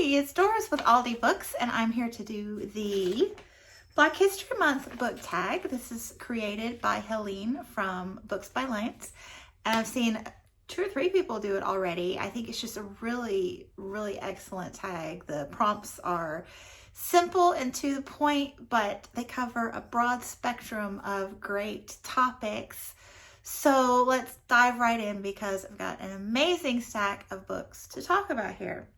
Hey, it's Doris with Aldi Books, and I'm here to do the Black History Month book tag. This is created by Helene from Books by Leynes, and I've seen 2 or 3 people do it already. I think it's just a really, really excellent tag. The prompts are simple and to the point, but they cover a broad spectrum of great topics. So let's dive right in because I've got an amazing stack of books to talk about here.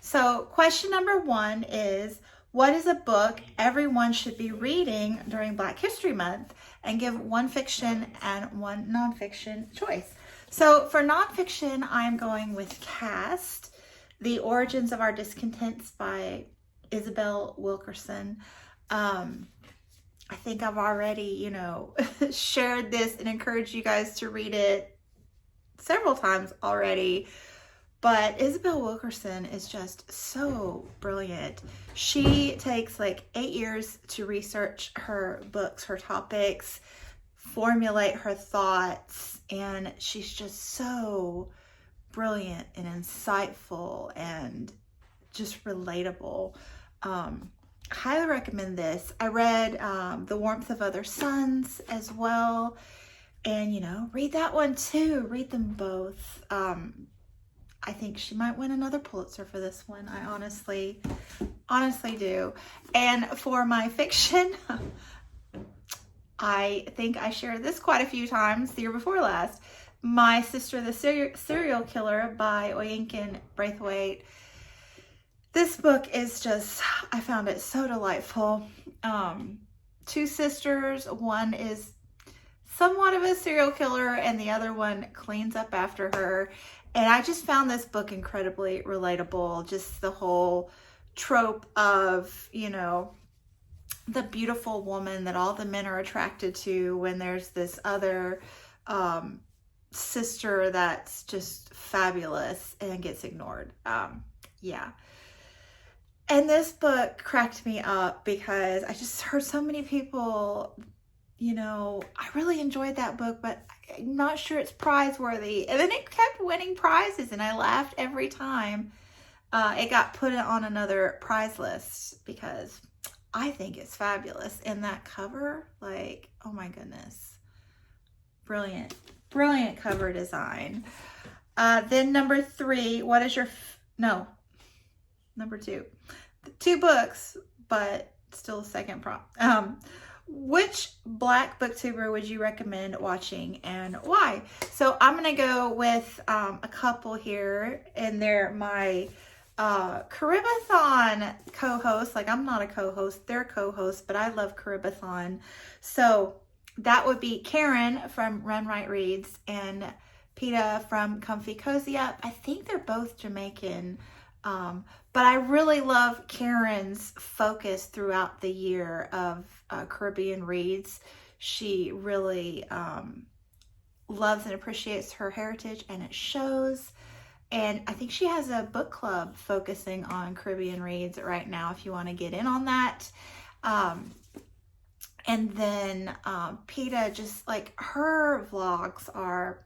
So question number 1 is, what is a book everyone should be reading during Black History Month? And give 1 fiction and 1 nonfiction choice. So for nonfiction, I'm going with Caste, The Origins of Our Discontents by Isabel Wilkerson. I think I've already, shared this and encouraged you guys to read it several times already. But Isabel Wilkerson is just so brilliant. She takes like 8 years to research her books, her topics, formulate her thoughts, and she's just so brilliant and insightful and just relatable. Highly recommend this. I read The Warmth of Other Suns as well, and read that one too. Read them both. I think she might win another Pulitzer for this one. I honestly do. And for my fiction, I think I shared this quite a few times the year before last. My Sister the Serial Killer by Oyinkan Braithwaite. This book is just, I found it so delightful. 2 sisters, one is somewhat of a serial killer and the other one cleans up after her. And I just found this book incredibly relatable. Just the whole trope of, the beautiful woman that all the men are attracted to when there's this other sister that's just fabulous and gets ignored. Yeah. And this book cracked me up because I just heard so many people, I really enjoyed that book, but I'm not sure it's prize worthy. And then it kept winning prizes and I laughed every time it got put on another prize list because I think it's fabulous. And that cover, oh my goodness, brilliant cover design. Then number 3, what is your, number 2. 2 books, but still a second prompt. Which Black booktuber would you recommend watching and why? So I'm going to go with a couple here, and they're my Caribathon co-hosts. I'm not a co-host, they're co-hosts, but I love Caribathon. So that would be Karen from Runwright Reads and Peta from Comfy Cozy Up. I think they're both Jamaican. But I really love Karen's focus throughout the year of Caribbean Reads. She really loves and appreciates her heritage, and it shows. And I think she has a book club focusing on Caribbean Reads right now if you want to get in on that. And then Peta, just her vlogs are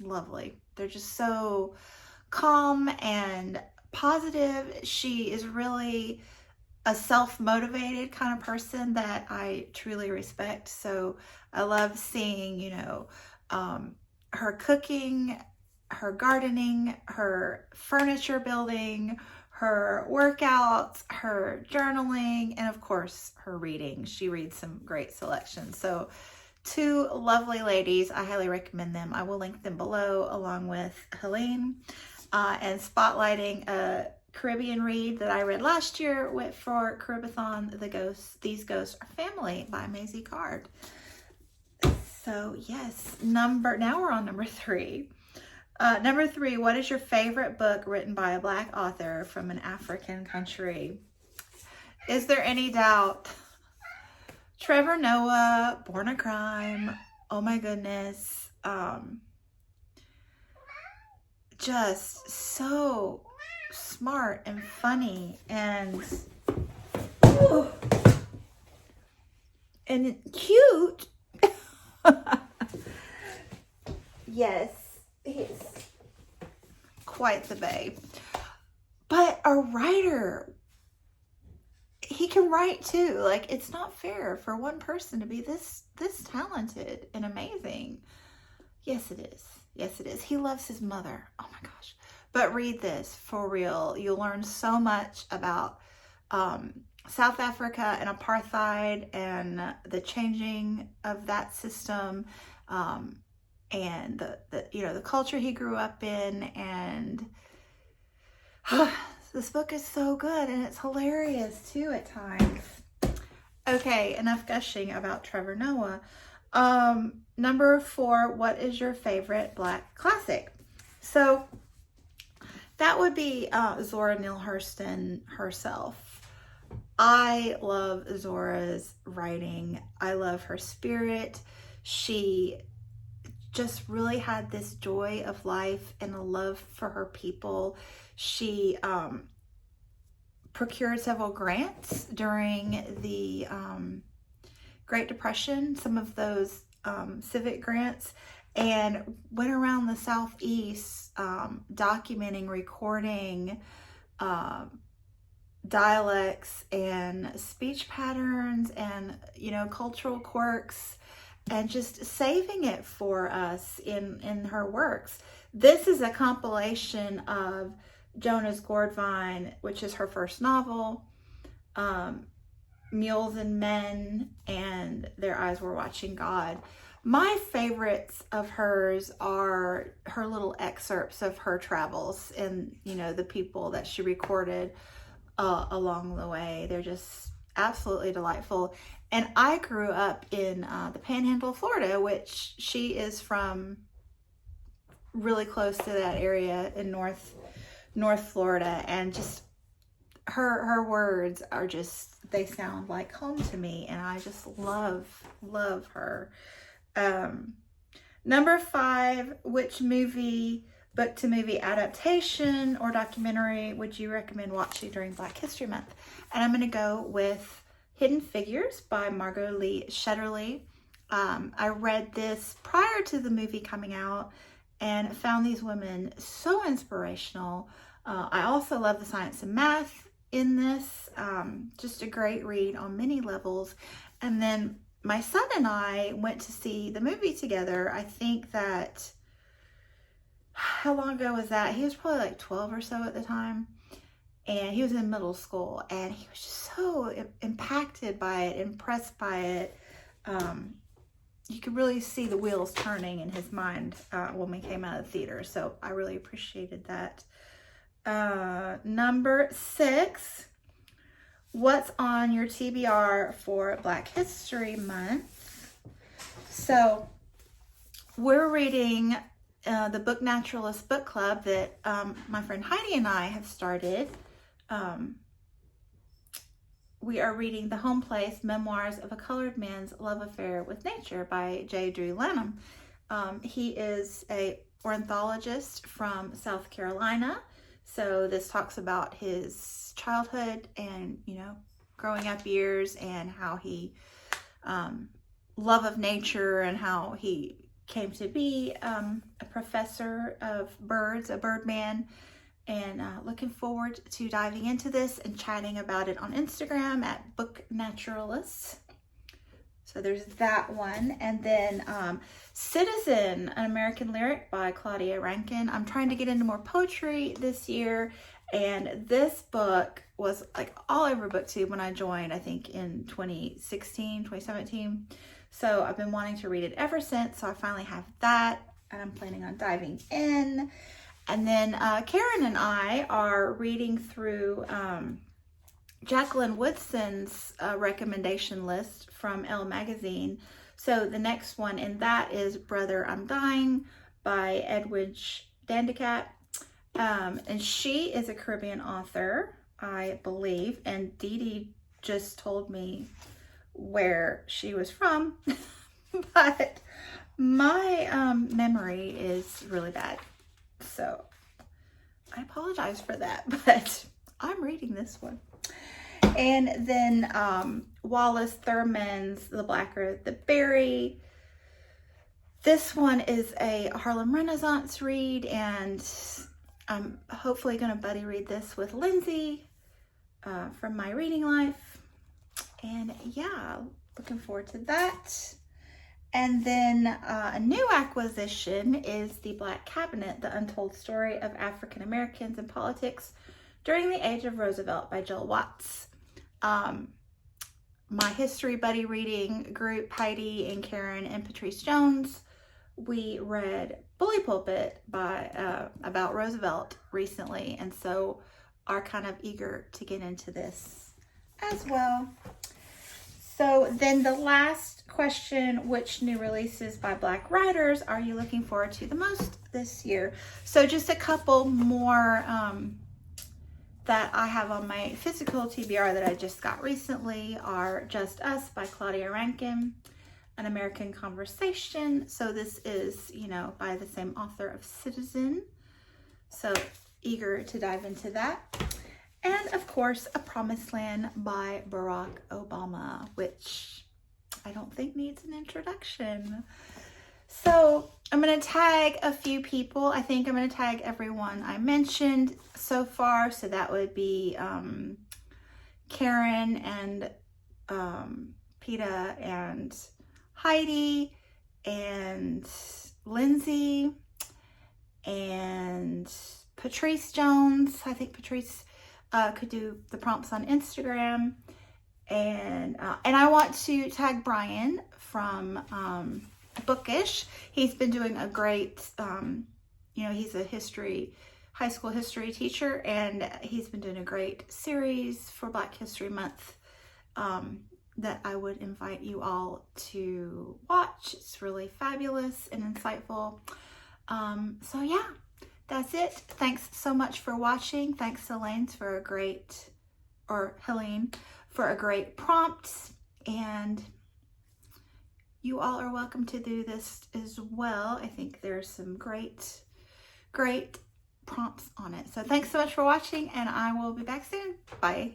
lovely. They're just so calm and positive. She is really a self-motivated kind of person that I truly respect. So I love seeing, her cooking, her gardening, her furniture building, her workouts, her journaling, and of course her reading. She reads some great selections. So 2 lovely ladies. I highly recommend them. I will link them below along with Helene. And spotlighting a Caribbean read that I read last year for Caribathon, These Ghosts Are Family by Maisie Card. So yes, now we're on number 3. Number 3, what is your favorite book written by a Black author from an African country? Is there any doubt? Trevor Noah, Born a Crime. Oh my goodness. Just so smart and funny and cute. Yes, he's quite the babe. But a writer, he can write too. Like, it's not fair for one person to be this talented and amazing. Yes, it is. Yes, it is. He loves his mother. Oh my gosh. But read this for real. You'll learn so much about South Africa and apartheid and the changing of that system, and the culture he grew up in. And this book is so good, and it's hilarious too at times. Okay, enough gushing about Trevor Noah. Number 4, what is your favorite Black classic? So that would be Zora Neale Hurston herself. I love Zora's writing. I love her spirit. She just really had this joy of life and a love for her people. She procured several grants during the Great Depression, some of those civic grants, and went around the Southeast documenting, recording dialects and speech patterns and, cultural quirks, and just saving it for us in her works. This is a compilation of Jonah's Gourdvine, which is her first novel, Mules and Men, and Their Eyes Were Watching God. My favorites of hers are her little excerpts of her travels and, the people that she recorded along the way. They're just absolutely delightful. And I grew up in the Panhandle of Florida, which she is from really close to that area in North Florida, and just her words are just, they sound like home to me, and I just love her. Number 5, which book to movie adaptation or documentary would you recommend watching during Black History Month? And I'm going to go with Hidden Figures by Margot Lee Shetterly. I read this prior to the movie coming out and found these women so inspirational. I also love the science and math in this. Just a great read on many levels. And then my son and I went to see the movie together. I think that, how long ago was that? He was probably like 12 or so at the time. And he was in middle school, and he was just so impacted by it, impressed by it. You could really see the wheels turning in his mind when we came out of the theater. So I really appreciated that. Number 6, what's on your TBR for Black History Month? So we're reading the Book Naturalist Book Club that my friend Heidi and I have started. We are reading the Homeplace Memoirs of a Colored Man's Love Affair with Nature by J. Drew Lanham. He is an ornithologist from South Carolina. So this talks about his childhood and, growing up years, and how he, love of nature, and how he came to be a professor of birds, a birdman. And looking forward to diving into this and chatting about it on Instagram at Book Naturalists. So there's that one. And then Citizen, an American Lyric by Claudia Rankin. I'm trying to get into more poetry this year. And this book was like all over BookTube when I joined, I think in 2016, 2017. So I've been wanting to read it ever since. So I finally have that, and I'm planning on diving in. And then Karen and I are reading through Jacqueline Woodson's recommendation list from Elle Magazine. So the next one in that is Brother, I'm Dying by Edwidge Dandicat. And she is a Caribbean author, I believe. And Dee Dee just told me where she was from. But my memory is really bad. So I apologize for that, but I'm reading this one. And then Wallace Thurman's The Blacker the Berry. This one is a Harlem Renaissance read, and I'm hopefully going to buddy read this with Lindsey from my reading life. And yeah, looking forward to that. And then a new acquisition is The Black Cabinet, The Untold Story of African Americans in Politics During the Age of Roosevelt by Jill Watts. My history buddy reading group, Heidi and Karen and Patrice Jones, we read Bully Pulpit by about Roosevelt recently, and so are kind of eager to get into this as well. So then the last question, which new releases by Black writers are you looking forward to the most this year? So just a couple more that I have on my physical TBR that I just got recently are Just Us by Claudia Rankin, An American Conversation. So this is, you know, by the same author of Citizen. So eager to dive into that. And of course, A Promised Land by Barack Obama, which I don't think needs an introduction. So I'm going to tag a few people. I think I'm going to tag everyone I mentioned so far. So that would be Karen and Peta and Heidi and Lindsey and Patrice Jones. I think Patrice could do the prompts on Instagram. And I want to tag Brian from Bookish. He's been doing a great, you know, he's a high school history teacher, and he's been doing a great series for Black History Month that I would invite you all to watch. It's really fabulous and insightful. So yeah, that's it. Thanks so much for watching. Thanks to Leynes for a great, or Helene, for a great prompt, and you all are welcome to do this as well. I think there's some great prompts on it. So thanks so much for watching, and I will be back soon. Bye.